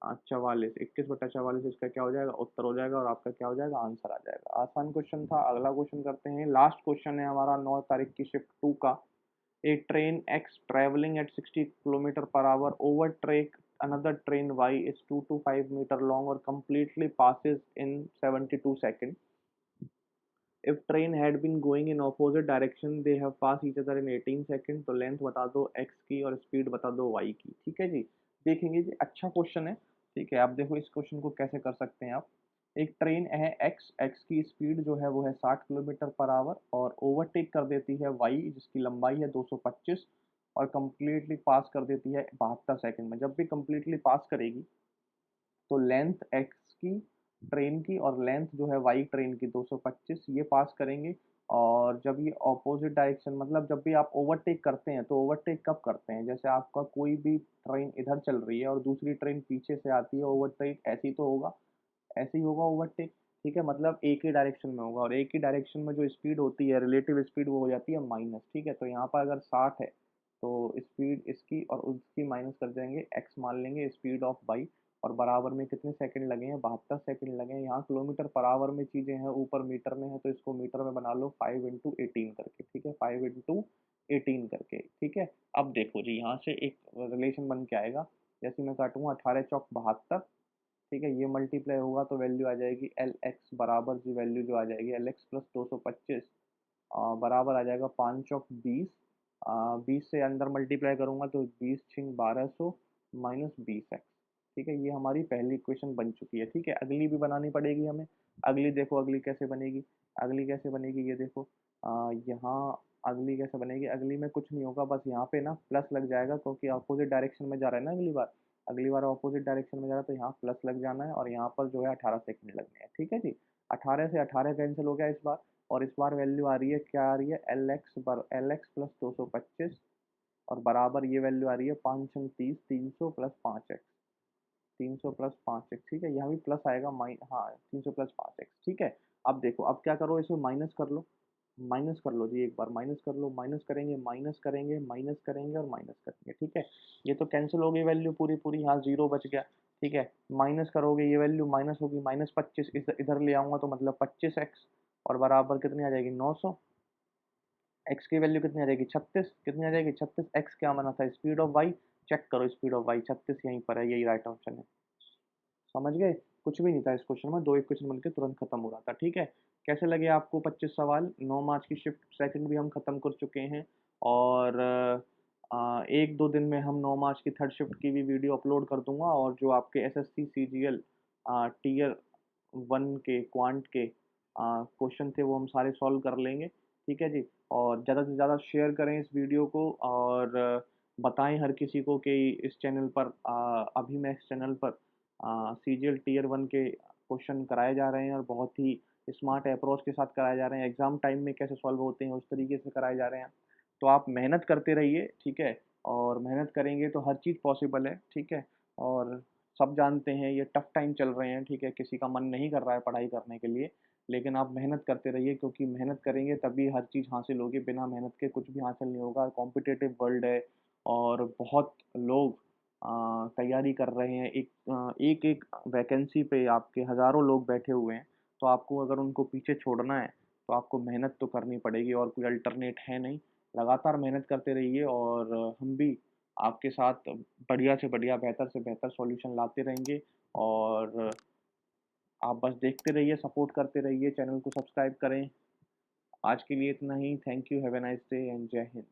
44, 21/44 इसका क्या हो जाएगा, उत्तर हो जाएगा, और आपका क्या हो जाएगा, आंसर आ जाएगा। आसान क्वेश्चन था। अगला क्वेश्चन करते हैं, लास्ट क्वेश्चन है हमारा 9 तारीख की शिफ्ट 2 का। A train X traveling at 60 kilometer per hour overtake another train Y is 2 to 5 meter long or completely passes in 72 seconds. If train had been going in opposite direction, they have passed each other in 18 seconds. तो length बता दो x की और speed बता दो y की। ठीक है जी, देखेंगे जी, अच्छा क्वेश्चन है। ठीक है, आप देखो इस क्वेश्चन को कैसे कर सकते हैं आप। एक ट्रेन है x की स्पीड जो है वो है 60 किलोमीटर पर आवर और ओवरटेक कर देती है y जिसकी लंबाई है 225 और कंप्लीटली पास कर देती है 72 सेकंड में। जब भी कंप्लीटली पास करेगी तो लेंथ एक्स की ट्रेन की और लेंथ जो है वाई ट्रेन की 225 ये पास करेंगे। और जब ये ऑपोजिट डायरेक्शन, मतलब जब भी आप ओवरटेक करते हैं तो ओवरटेक कब करते हैं, जैसे आपका कोई भी ट्रेन इधर चल रही है और दूसरी ट्रेन पीछे से आती है, ओवरटेक ऐसे ही तो होगा, ऐसे ही होगा ओवरटेक। ठीक है, मतलब एक ही डायरेक्शन में होगा, और एक ही डायरेक्शन में जो स्पीड होती है रिलेटिव स्पीड वो हो जाती है माइनस। ठीक है, तो यहाँ पर अगर 60 है तो स्पीड इसकी और उसकी माइनस कर देंगे, एक्स मान लेंगे स्पीड ऑफ बाई, और बराबर में कितने सेकंड लगे हैं, 72 सेकंड लगे हैं। यहाँ किलोमीटर पर आवर में चीज़ें हैं, ऊपर मीटर में है, तो इसको मीटर में बना लो 5 × 18 करके। ठीक है, 5 × 18 करके। ठीक है, अब देखो जी, यहाँ से एक रिलेशन बन के आएगा, जैसे मैं काटूंगा 18 × 4 = 72। ठीक है, ये मल्टीप्लाई होगा तो वैल्यू आ जाएगी एल एक्स बराबर जी, वैल्यू जो आ जाएगी एल एक्स प्लस 225 बराबर आ जाएगा 5 × 20। 20 से अंदर मल्टीप्लाई करूंगा तो 20×6 = 1200 -20 एक्स। ठीक है, ये हमारी पहली इक्वेशन बन चुकी है। ठीक है, अगली भी बनानी पड़ेगी हमें। अगली देखो, अगली कैसे बनेगी, अगली कैसे बनेगी ये देखो। यहाँ अगली कैसे बनेगी, अगली में कुछ नहीं होगा, बस यहाँ पे ना प्लस लग जाएगा क्योंकि अपोजिट डायरेक्शन में जा रहा है ना अगली बार। अगली बार अपोजिट डायरेक्शन में जा रहा है तो यहाँ प्लस लग जाना है, और यहाँ पर जो है 18 सेकंड लगने हैं। ठीक है जी, 18 से 18 कैंसिल हो गया इस बार, और इस बार वैल्यू आ रही है, क्या आ रही है, एल एक्स प्लस 225 और बराबर ये वैल्यू आ रही है 5×30, 300 प्लस 5 एक्स, 300 प्लस 5 एक्स। ठीक है, यहाँ भी प्लस आएगा, हाँ 300 प्लस 5 एक्स। ठीक है, अब देखो, अब क्या करो, इसमें माइनस कर लो, माइनस कर लो जी, एक बार माइनस कर लो, माइनस करेंगे, माइनस करेंगे, माइनस करेंगे और माइनस करेंगे। ठीक है, ये तो कैंसिल हो गई वैल्यू पूरी पूरी, यहाँ जीरो बच गया। ठीक है, माइनस करोगे ये वैल्यू माइनस होगी, -25 इधर ले आऊंगा तो मतलब 25 एक्स, और बराबर कितनी आ जाएगी 900। एक्स की वैल्यू कितनी आ जाएगी 36, कितनी आ जाएगी 36। एक्स क्या माना था, स्पीड ऑफ वाई। चेक करो स्पीड ऑफ वाई, 36 यहीं पर है, यही राइट ऑप्शन है। समझ गए, कुछ भी नहीं था इस क्वेश्चन में, दो एक क्वेश्चन बनकर तुरंत खत्म हो रहा था। ठीक है, कैसे लगे आपको 25 सवाल। 9 मार्च की शिफ्ट सेकंड भी हम खत्म कर चुके हैं, और 1-2 दिन में हम 9 मार्च की थर्ड शिफ्ट की भी वीडियो अपलोड कर दूंगा, और जो आपके एसएससी सीजीएल टीयर 1 के क्वांट के क्वेश्चन थे वो हम सारे सॉल्व कर लेंगे। ठीक है जी, और ज़्यादा से ज़्यादा शेयर करें इस वीडियो को, और बताएं हर किसी को कि इस चैनल पर अभी मैं इस चैनल पर सीजीएल टीयर 1 के क्वेश्चन कराए जा रहे हैं, और बहुत ही स्मार्ट अप्रोच के साथ कराए जा रहे हैं। एग्जाम टाइम में कैसे सॉल्व होते हैं उस तरीके से कराए जा रहे हैं। तो आप मेहनत करते रहिए। ठीक है, और मेहनत करेंगे तो हर चीज़ पॉसिबल है। ठीक है, और सब जानते हैं ये टफ टाइम चल रहे हैं। ठीक है, किसी का मन नहीं कर रहा है पढ़ाई करने के लिए, लेकिन आप मेहनत करते रहिए, क्योंकि मेहनत करेंगे तभी हर चीज़ हासिल होगी। बिना मेहनत के कुछ भी हासिल नहीं होगा। कॉम्पिटिटिव वर्ल्ड है, और बहुत लोग तैयारी कर रहे हैं, एक-एक वैकेंसी पे आपके हज़ारों लोग बैठे हुए हैं, तो आपको अगर उनको पीछे छोड़ना है, तो आपको मेहनत तो करनी पड़ेगी और कोई अल्टरनेट है नहीं। लगातार मेहनत करते रहिए और हम भी आपके साथ बढ़िया से बढ़िया, बेहतर से बेहतर सॉल्यूशन लाते रहेंगे और आप बस देखते रहिए, सपोर्ट करते रहिए, चैनल को सब्सक्राइब करें। आज के लिए इतना ही। Thank you, have a nice day and जय हिंद।